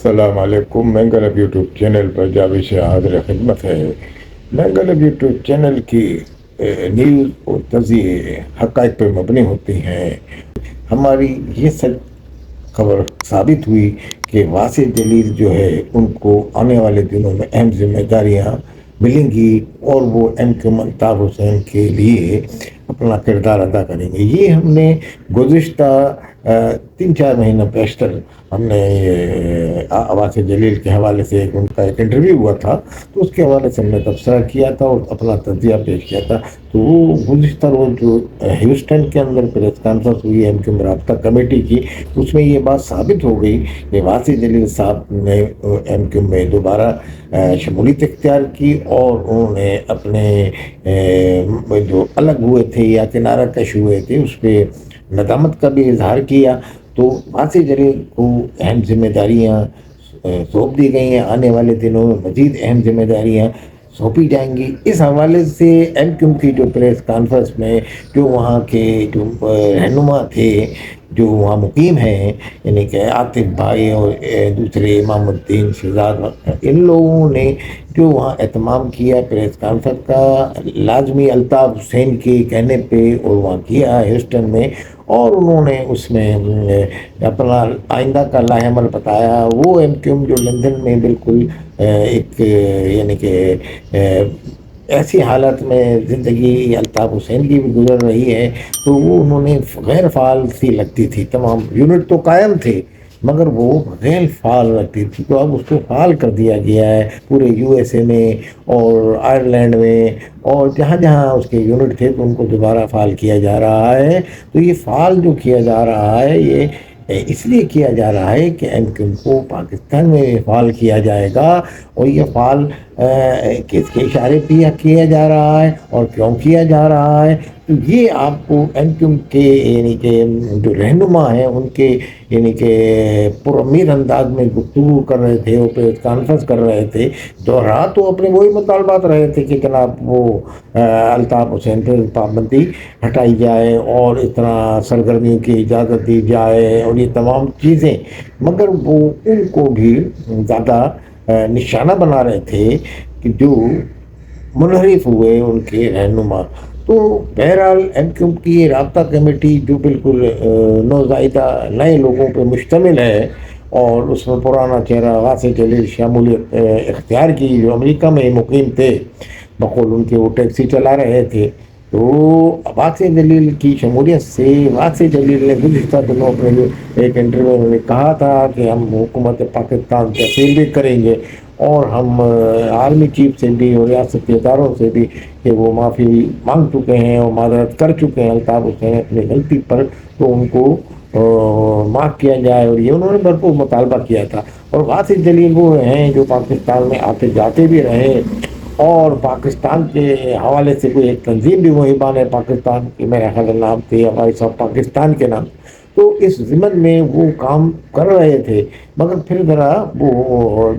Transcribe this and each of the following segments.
السلام علیکم۔ مینگلب YouTube channel پر جاوید سے حاضر خدمت ہے۔ مینگلب یوٹیوب چینل کی نیوز اور تجزیے حقائق پر مبنی ہوتی ہیں۔ ہماری یہ سچ خبر ثابت ہوئی کہ واسع جلیل جو ہے ان کو آنے والے دنوں میں اہم ذمہ داریاں ملیں گی اور وہ ایم کیو الطاف حسین کے لیے اپنا کردار ادا کریں گے۔ یہ ہم نے گزشتہ 3-4 مہینہ پیشتر ہم نے واسع جلیل کے حوالے سے ان کا ایک انٹرویو ہوا تھا، تو اس کے حوالے سے ہم نے تبصرہ کیا تھا اور اپنا تجزیہ پیش کیا تھا۔ تو وہ گزشتہ روز جو ہیوسٹن کے اندر پریس کانفرنس ہوئی ایم کیو رابطہ کمیٹی کی، اس میں یہ بات ثابت ہو گئی کہ واسع جلیل صاحب نے ایم کیو میں دوبارہ شمولیت اختیار کی اور انہوں نے اپنے جو الگ ہوئے تھے یا کنارہ کش ہوئے تھے اس پہ ندامت کا بھی اظہار کیا۔ تو واسع جلیل کو اہم ذمہ داریاں سونپ دی گئی ہیں، آنے والے دنوں میں مزید اہم ذمہ داریاں سونپی جائیں گی۔ اس حوالے سے ایم کیو کی جو پریس کانفرنس میں جو وہاں کے جو رہنما تھے جو وہاں مقیم ہیں، یعنی کہ عاطف بھائی اور دوسرے امام الدین شہزاد، ان لوگوں نے جو وہاں اہتمام کیا پریس کانفرنس کا لازمی الطاف حسین کے کہنے پہ، اور وہاں کیا ہیوسٹن میں، اور انہوں نے اس میں اپنا آئندہ کا لاہ عمل بتایا۔ وہ ایم کیو جو لندن میں بالکل ایک یعنی کہ ایسی حالت میں زندگی الطاف حسین کی بھی گزر رہی ہے، تو وہ انہوں نے غیر فعال سی لگتی تھی۔ تمام یونٹ تو قائم تھے مگر وہ غیر فعال لگتی تھی، تو اب اس کو فعال کر دیا گیا ہے پورے یو ایس اے میں اور آئرلینڈ میں، اور جہاں جہاں اس کے یونٹ تھے تو ان کو دوبارہ فعال کیا جا رہا ہے۔ تو یہ فعال جو کیا جا رہا ہے یہ اس لیے کیا جا رہا ہے کہ ایم کیو کو پاکستان میں فعال کیا جائے گا، اور یہ فعال کس کے اشارے پہ کیا جا رہا ہے اور کیوں کیا جا رہا ہے، تو یہ آپ کو ایم کیو کے یعنی کہ جو رہنما ہیں ان کے یعنی کہ پرامیر انداز میں گفتگو کر رہے تھے، وہ پریس کانفرنس کر رہے تھے، دوہرا تو اپنے وہی مطالبات رہے تھے کہ جناب وہ الطاف حسین پہ پابندی ہٹائی جائے اور اس طرح سرگرمیوں کی اجازت دی جائے اور یہ تمام چیزیں، مگر وہ ان کو بھی زیادہ نشانہ بنا رہے تھے کہ جو منحرف ہوئے ان کے رہنما۔ تو بہرحال ایم کیو کی رابطہ کمیٹی جو بالکل نوزائیدہ نئے لوگوں پہ مشتمل ہے، اور اس میں پرانا چہرہ واسع جلیل شمولیت اختیار کی، جو امریکہ میں مقیم تھے، بقول ان کے وہ ٹیکسی چلا رہے تھے، تو واسع جلیل کی شمولیت سے واسع جلیل نے گزشتہ دنوں اپنے ایک انٹرویو میں کہا تھا کہ ہم حکومت پاکستان سے اپیل بھی کریں گے اور ہم آرمی چیف سے بھی اور ریاستی اداروں سے بھی کہ وہ معافی مانگ چکے ہیں اور معذرت کر چکے ہیں الطاف حسین اپنی غلطی پر، تو ان کو معاف کیا جائے، اور یہ انہوں نے بھرپور مطالبہ کیا تھا۔ اور واسع جلیل وہ ہیں جو پاکستان میں آتے جاتے بھی رہے، اور پاکستان کے حوالے سے کوئی ایک تنظیم بھی محبان ہے پاکستان کی، میرا خیال نام تھی وائس آف پاکستان کے نام، تو اس ضمن میں وہ کام کر رہے تھے، مگر پھر ذرا وہ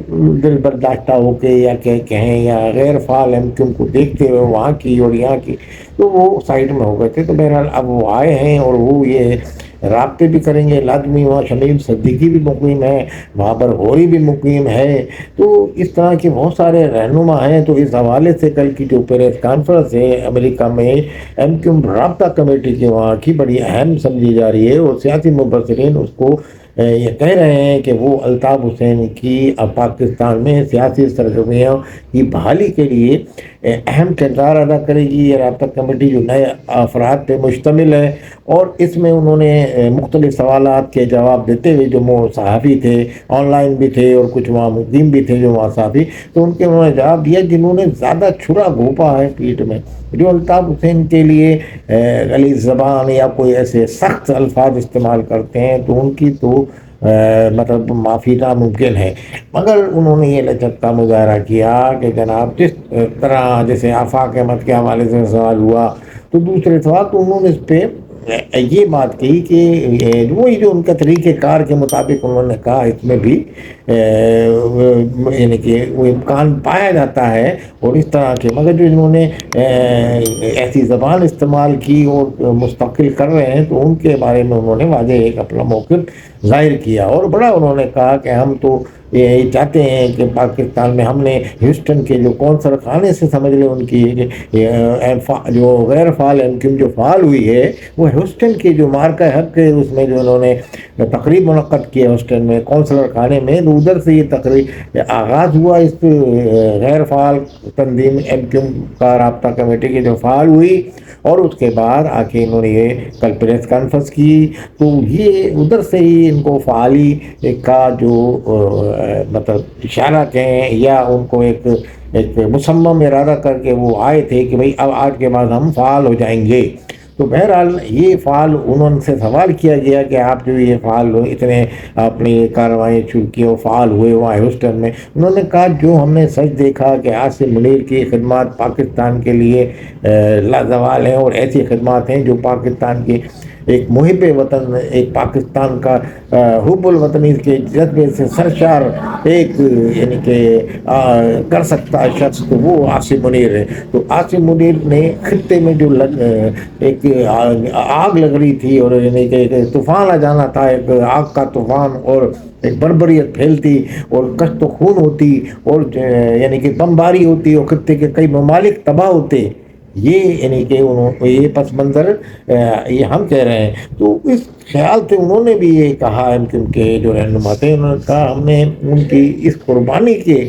دل برداشتہ ہو کے یا کہیں یا غیر فعال ایم کیو کو دیکھتے ہوئے وہاں کی اور یہاں کی، تو وہ سائڈ میں ہو گئے تھے۔ تو بہرحال اب وہ آئے ہیں اور وہ یہ رابطے بھی کریں گے، لازمی وہاں شمیم صدیقی بھی مقیم ہے، وہاں پر غوری بھی مقیم ہے، تو اس طرح کے بہت سارے رہنما ہیں۔ تو اس حوالے سے کل کی جو پریس کانفرنس ہے امریکہ میں ایم کیو رابطہ کمیٹی کے وہاں کی بڑی اہم سمجھی جا رہی ہے، اور سیاسی مبصرین اس کو یہ کہہ رہے ہیں کہ وہ الطاف حسین کی پاکستان میں سیاسی سرگرمیوں کی بحالی کے لیے اہم کردار ادا کرے گی۔ یہ رابطہ کمیٹی جو نئے افراد پہ مشتمل ہے، اور اس میں انہوں نے مختلف سوالات کے جواب دیتے ہوئے جو صحافی تھے، آن لائن بھی تھے اور کچھ وہاں مقیم بھی تھے جو وہاں صحافی، تو ان کے انہوں نے جواب دیا جنہوں نے زیادہ چھرا گھونپا ہے پیٹھ میں، جو الطاف حسین کے لیے غلیظ زبان یا کوئی ایسے سخت الفاظ استعمال کرتے ہیں، تو ان کی تو مطلب معافی ناممکن ہے۔ مگر انہوں نے یہ لچک کا مظاہرہ کیا کہ جناب جس طرح جیسے آفاق احمد کے حوالے سے سوال ہوا تو دوسرے سوال، تو انہوں نے اس پہ یہ بات کہی کہ وہی جو ان کا طریقہ کار کے مطابق انہوں نے کہا اس میں بھی یعنی کہ وہ امکان پایا جاتا ہے اور اس طرح کے، مگر جو انہوں نے ایسی زبان استعمال کی اور مستقل کر رہے ہیں تو ان کے بارے میں انہوں نے واضح ایک اپنا موقف ظاہر کیا، اور بڑا انہوں نے کہا کہ ہم تو یہ چاہتے ہیں کہ پاکستان میں ہم نے ہیوسٹن کے جو کونسل خانے سے سمجھ لیں ان کی جو غیر فعال ایم کیو ایم جو فعال ہوئی ہے وہ ہیوسٹن کے جو مارکہ حق ہے اس میں جو انہوں نے تقریب منعقد کیا ہیوسٹن میں کونسلر خانے میں، تو ادھر سے یہ تقریب آغاز ہوا اس غیر فعال تنظیم ایم کیو ایم کا رابطہ کمیٹی کی جو فعال ہوئی، اور اس کے بعد آ کے انہوں نے یہ کل پریس کانفرنس کی، تو یہ ادھر سے ہی ان کو فعالی کا جو مطلب اشارہ کہیں یا ان کو ایک مصمم ارادہ کر کے وہ آئے تھے کہ بھئی اب آج کے بعد ہم فعال ہو جائیں گے۔ تو بہرحال یہ فعال انہوں سے سوال کیا گیا کہ آپ جو یہ فعال اتنے اپنی کارروائیں شروع کی اور فعال ہوئے وہاں ہیوسٹن میں، انہوں نے کہا جو ہم نے سچ دیکھا کہ عاصم منیر کی خدمات پاکستان کے لیے لازوال ہیں، اور ایسی خدمات ہیں جو پاکستان کے ایک محب وطن، ایک پاکستان کا حب الوطنی کے جذبے سے سرشار ایک یعنی کہ کر سکتا ہے شخص، تو وہ عاصم منیر ہے۔ تو عاصم منیر نے خطے میں جو ایک آگ لگ رہی تھی اور یعنی کہ طوفان آ جانا تھا، ایک آگ کا طوفان اور ایک بربریت پھیلتی اور کشت و خون ہوتی اور یعنی کہ بمباری ہوتی اور خطے کے کئی ممالک تباہ ہوتے، یہ یعنی کہ یہ پس منظر یہ ہم کہہ رہے ہیں۔ تو اس خیال سے انہوں نے بھی یہ کہا، ان کے جو رہنما تھے انہوں نے کہا ہم نے ان کی اس قربانی کے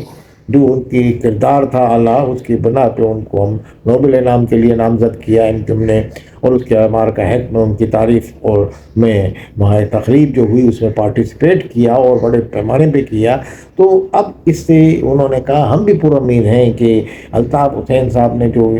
جو ان کی کردار تھا اعلیٰ، اس کی بنا پہ ان کو ہم نوبل انعام کے لیے نامزد کیا ان کے نے، اور اس کے مارکہ حق میں ان کی تعریف اور میں وہاں تقریب جو ہوئی اس میں پارٹیسپیٹ کیا اور بڑے پیمانے پہ کیا۔ تو اب اس سے انہوں نے کہا ہم بھی پر امید ہیں کہ الطاف حسین صاحب نے جو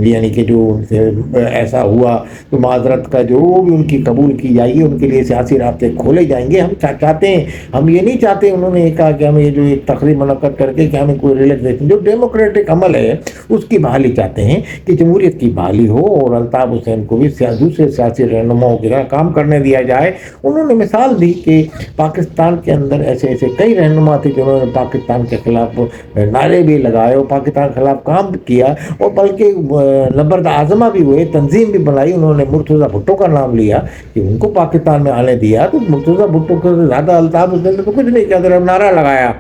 یعنی کہ جو ان سے ایسا ہوا تو معذرت کا جو بھی ان کی قبول کی جائے گی، ان کے لیے سیاسی رابطے کھولے جائیں گے۔ ہم چاہتے ہیں، ہم یہ نہیں چاہتے، انہوں نے یہ کہا کہ ہم یہ جو ایک تقریب منعقد کر کے کہ ہمیں کوئی ریلیکسیشن جو ڈیموکریٹک عمل ہے اس کی بحالی چاہتے ہیں کہ جمہوریت کی بحالی ہو اور الطاف حسین کو بھی دوسرے سیاسی رہنماؤں کی طرح کام کرنے دیا جائے۔ انہوں نے مثال دی کہ پاکستان کے اندر ایسے کئی رہنما تھے جنہوں نے پاکستان کے خلاف نعرے بھی لگائے اور پاکستان کے خلاف کام بھی کیا، اور بلکہ نبرد آزما بھی ہوئے، تنظیم بھی بنائی۔ انہوں نے مرتضیٰ بھٹو کا نام لیا کہ ان کو پاکستان میں آنے دیا، تو مرتضیٰ بھٹو کو زیادہ الطاف حسین نے تو کچھ نہیں کیا، صرف نعرہ لگایا،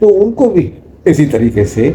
تو ان کو بھی اسی طریقے سے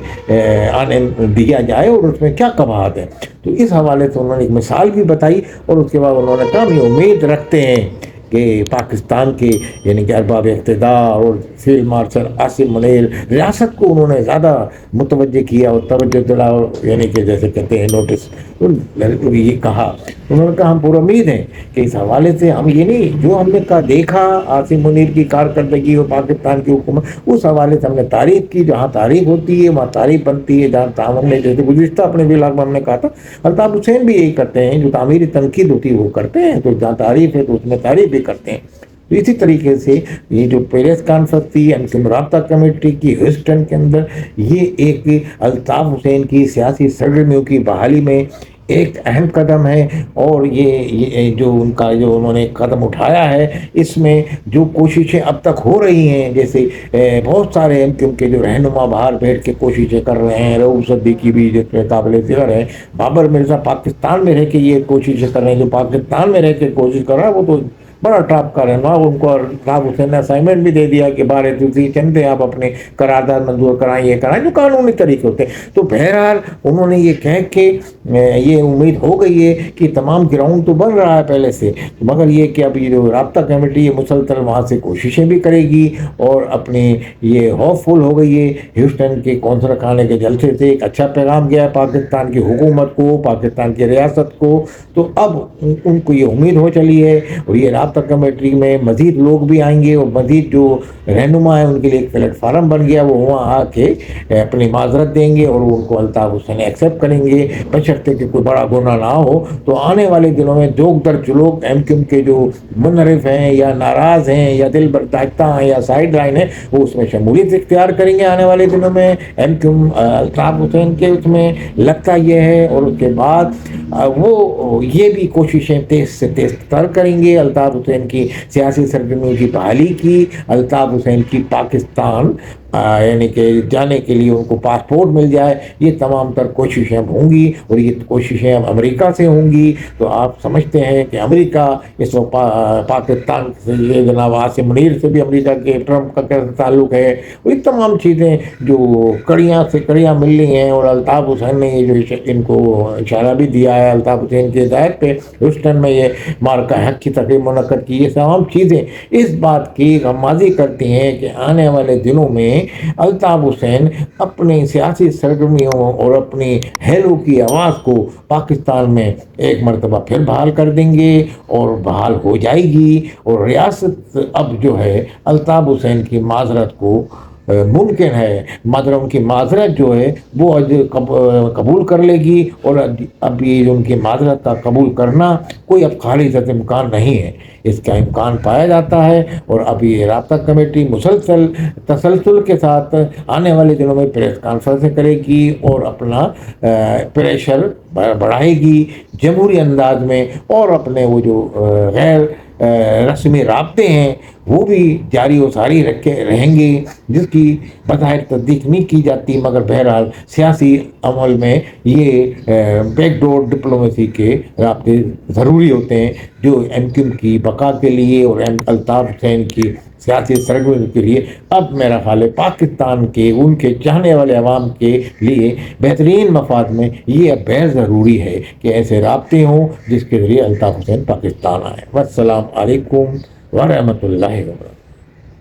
آنے دیا جائے اور اس میں کیا قباحت ہے۔ تو اس حوالے سے انہوں نے ایک مثال بھی بتائی، اور اس کے بعد انہوں نے کہا ہم یہ امید رکھتے ہیں کہ پاکستان کے یعنی کہ ارباب اقتدار اور فیلڈ مارشل عاصم منیر ریاست کو انہوں نے زیادہ متوجہ کیا اور توجہ دلا، یعنی کہ جیسے کہتے ہیں نوٹس یہ کہا۔ انہوں نے کہا ہم پر امید ہیں کہ اس حوالے سے ہم یہ نہیں جو ہم نے کہا دیکھا عاصم منیر کی کارکردگی اور پاکستان کی حکومت، اس حوالے سے ہم نے تعریف کی، جہاں تعریف ہوتی ہے وہاں تعریف بنتی ہے، جہاں ہم نے جیسے گزشتہ اپنے ولاگ میں ہم نے کہا تھا الطاف حسین بھی یہی کرتے ہیں، جو تعمیری تنقید ہوتی ہے وہ کرتے ہیں، تو جہاں تعریف ہے تو اس میں تعریف بھی کرتے ہیں۔ تو اسی طریقے سے یہ جو پریس کانفرنس تھی ایم کیو ایم رابطہ کمیٹی کی ہیوسٹن کے اندر، یہ ایک الطاف حسین کی سیاسی سرگرمیوں کی بحالی میں ایک اہم قدم ہے، اور یہ جو ان کا جو انہوں نے قدم اٹھایا ہے، اس میں جو کوششیں اب تک ہو رہی ہیں، جیسے بہت سارے ایم کیو ایم کے جو رہنما باہر بیٹھ کے کوششیں کر رہے ہیں، رؤوف صدیقی بھی جس میں قابل ذکر ہے، بابر مرزا پاکستان میں رہ کے یہ کوششیں کر رہے ہیں، جو پاکستان میں رہ کے کوشش کر رہا ہے وہ تو بڑا ٹاپ کا رہنما، ان کو الطاف حسین نے اسائنمنٹ بھی دے دیا کہ بارے تسی چندے آپ اپنے قرارداد منظور کرائیں، یہ کرائیں جو قانونی طریقے ہوتے ہیں۔ تو بہرحال انہوں نے یہ کہہ کے یہ امید ہو گئی ہے کہ تمام گراؤنڈ تو بن رہا ہے پہلے سے، مگر یہ کہ اب یہ جو رابطہ کمیٹی یہ مسلسل وہاں سے کوششیں بھی کرے گی، اور اپنی یہ ہوپ فل ہو گئی ہے ہیوسٹن کے کونسل خانے کے جلسے سے ایک اچھا پیغام گیا ہے پاکستان کی حکومت کو، پاکستان کی ریاست کو۔ تو اب ان کو یہ امید ہو چلی ہے، اور یہ رابطہ کمیٹی میں مزید لوگ بھی آئیں گے، اور مزید جو رہنما ہیں ان کے لیے ایک پلیٹ فارم بن گیا، وہ وہاں آ کے اپنی معذرت دیں گے اور ان کو الطاف حسین ایکسیپٹ کریں گے، بشرطے کہ کوئی بڑا گناہ نہ ہو۔ تو آنے والے دنوں میں جو لوگ ایم کیو ایم کے جو منحرف ہیں یا ناراض ہیں یا دل برداشتہ ہیں یا سائڈ لائن ہیں، وہ اس میں شمولیت اختیار کریں گے آنے والے دنوں میں۔ M Q M Altaf Hussain کے اس میں لگتا یہ ہے، اور اس کے بعد وہ یہ بھی کوششیں تیز سے تیز تر کریں گے الطاف حسین کی سیاسی سرگرمیوں کی بحالی کی، الطاف حسین کی پاکستان یعنی کہ جانے کے لیے ان کو پاسپورٹ مل جائے، یہ تمام تر کوششیں اب ہوں گی، اور یہ کوششیں اب امریکہ سے ہوں گی۔ تو آپ سمجھتے ہیں کہ امریکہ اس وقت پاکستان سے، یہ جناب عاصم منیر سے بھی امریکہ کے ٹرمپ کا کیسا تعلق ہے، اور یہ تمام چیزیں جو کڑیاں سے کڑیاں مل رہی ہیں۔ اور الطاف حسین نے یہ جو ان کو اشارہ بھی دیا ہے، الطاف حسین کی ہدایت پہ ہیوسٹن میں یہ مارکہ حق کی تقریب منعقد کی، یہ تمام چیزیں اس بات کی غمازی کرتی ہیں کہ آنے والے دنوں میں الطاف حسین اپنی سیاسی سرگرمیوں اور اپنی ہیلو کی آواز کو پاکستان میں ایک مرتبہ پھر بحال کر دیں گے، اور بحال ہو جائے گی، اور ریاست اب جو ہے الطاف حسین کی معذرت کو ممکن ہے، مگر ان کی معذرت جو ہے وہ قبول کر لے گی، اور اب یہ ان کی معذرت کا قبول کرنا کوئی اب خالص امکان نہیں ہے، اس کا امکان پایا جاتا ہے۔ اور اب یہ رابطہ کمیٹی مسلسل تسلسل کے ساتھ آنے والے دنوں میں پریس کانفرنس کرے گی، اور اپنا پریشر بڑھائے گی جمہوری انداز میں، اور اپنے وہ جو غیر رسمی رابطے ہیں وہ بھی جاری و ساری رہیں گے، جس کی بظاہر تصدیق نہیں کی جاتی، مگر بہرحال سیاسی عمل میں یہ بیک ڈور ڈپلومیسی کے رابطے ضروری ہوتے ہیں، جو ایم کیو ایم کی بقا کے لیے اور الطاف حسین کی سیاسی سرگرمی کے لیے اب میرا خیال ہے پاکستان کے ان کے چاہنے والے عوام کے لیے بہترین مفاد میں یہ اب بہت ضروری ہے کہ ایسے رابطے ہوں جس کے ذریعے الطاف حسین پاکستان آئے۔ والسلام علیکم ورحمۃ اللہ وبرکاتہ۔